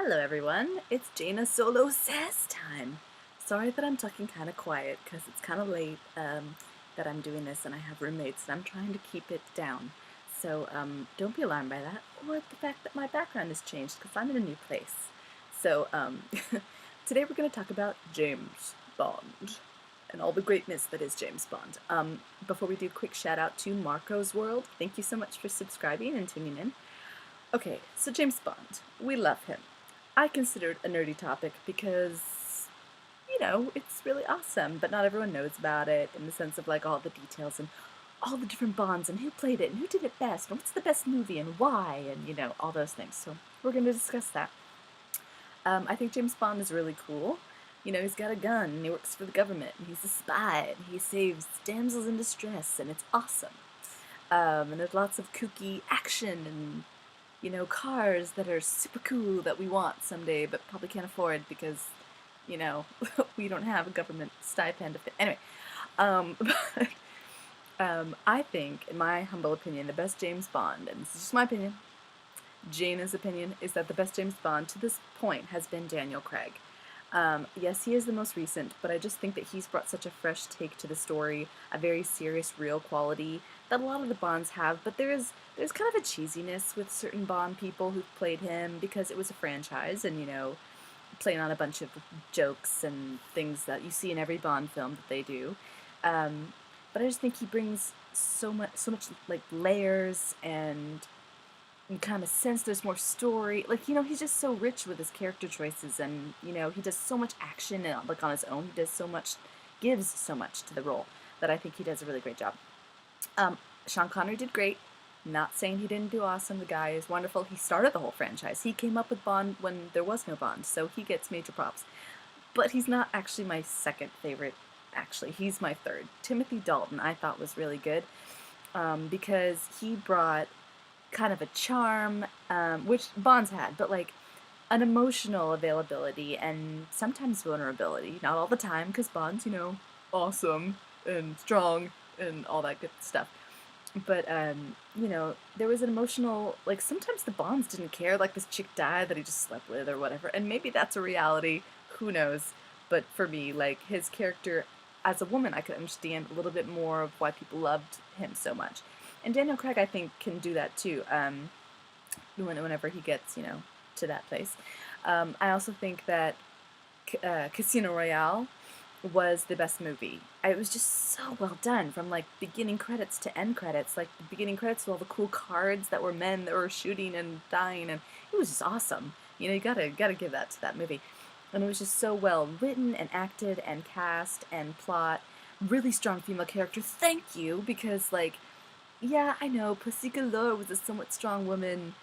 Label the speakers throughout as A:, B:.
A: Hello everyone, it's Jaina Solo Says time. Sorry that I'm talking kind of quiet because it's kind of late that I'm doing this and I have roommates and I'm trying to keep it down. So don't be alarmed by that or the fact that my background has changed because I'm in a new place. So today we're going to talk about James Bond and all the greatness that is James Bond. Before we do, quick shout out to Marco's World. Thank you so much for subscribing and tuning in. Okay, so James Bond, we love him. I consider it a nerdy topic because, it's really awesome, but not everyone knows about it in the sense of like all the details and all the different Bonds and who played it and who did it best and what's the best movie and why and, all those things. So we're going to discuss that. I think James Bond is really cool. He's got a gun and he works for the government and he's a spy and he saves damsels in distress and it's awesome. And there's lots of kooky action and cars that are super cool that we want someday but probably can't afford because, we don't have a government stipend. Anyway, but, I think, in my humble opinion, the best James Bond, and this is just my opinion, Jaina's opinion, is that the best James Bond to this point has been Daniel Craig. Yes, he is the most recent, but I just think that he's brought such a fresh take to the story, a very serious, real quality that a lot of the Bonds have, but there's kind of a cheesiness with certain Bond people who've played him because it was a franchise and, playing on a bunch of jokes and things that you see in every Bond film that they do. But I just think he brings so much like layers and you kind of sense there's more story. Like, he's just so rich with his character choices and, he does so much action and, like, on his own. He does so much, gives so much to the role that I think he does a really great job. Sean Connery did great. Not saying he didn't do awesome. The guy is wonderful. He started the whole franchise. He came up with Bond when there was no Bond, so he gets major props. But he's not actually my second favorite. Actually, he's my third. Timothy Dalton I thought was really good because he brought kind of a charm, which Bonds had, but like an emotional availability and sometimes vulnerability. Not all the time, because Bond's, awesome and strong and all that good stuff. But, there was an emotional, like, sometimes the Bonds didn't care, like this chick died that he just slept with or whatever, and maybe that's a reality, who knows. But for me, like, his character, as a woman, I could understand a little bit more of why people loved him so much. And Daniel Craig, I think, can do that too, whenever he gets, to that place. I also think that Casino Royale was the best movie. It was just so well done from like beginning credits to end credits. Like the beginning credits with all the cool cards that were men that were shooting and dying, and it was just awesome. You gotta give that to that movie. And it was just so well written and acted and cast and plot. Really strong female character. Thank you, because like, yeah, I know Pussy Galore was a somewhat strong woman,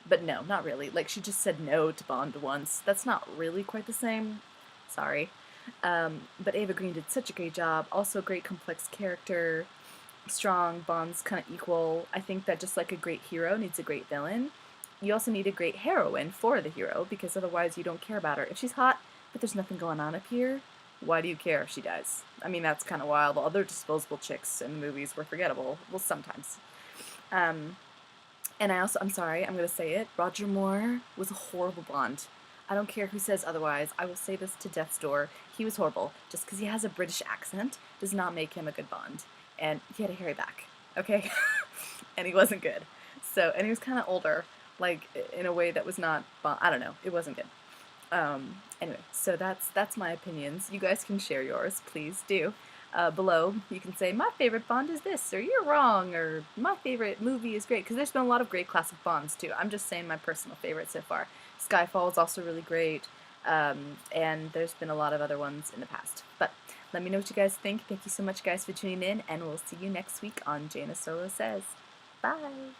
A: but no, not really. Like she just said no to Bond once. That's not really quite the same. Sorry. But Ava Green did such a great job. Also a great complex character. Strong, Bond's kind of equal. I think that just like a great hero needs a great villain, you also need a great heroine for the hero, because otherwise you don't care about her. If she's hot, but there's nothing going on up here, why do you care if she dies? I mean, that's kind of wild. The other disposable chicks in the movies were forgettable. Well, sometimes. And I'm sorry, I'm going to say it, Roger Moore was a horrible Bond. I don't care who says otherwise. I will say this to death's door. He was horrible. Just because he has a British accent does not make him a good Bond. And he had a hairy back, okay? And he wasn't good. So, and he was kind of older, like in a way that was not Bond. I don't know. It wasn't good. Anyway, so that's my opinions. You guys can share yours, please do. Below, you can say, my favorite Bond is this, or you're wrong, or my favorite movie is great, because there's been a lot of great classic Bonds, too. I'm just saying my personal favorite so far. Skyfall is also really great, and there's been a lot of other ones in the past. But let me know what you guys think. Thank you so much, guys, for tuning in, and we'll see you next week on Jaina Solo Says. Bye!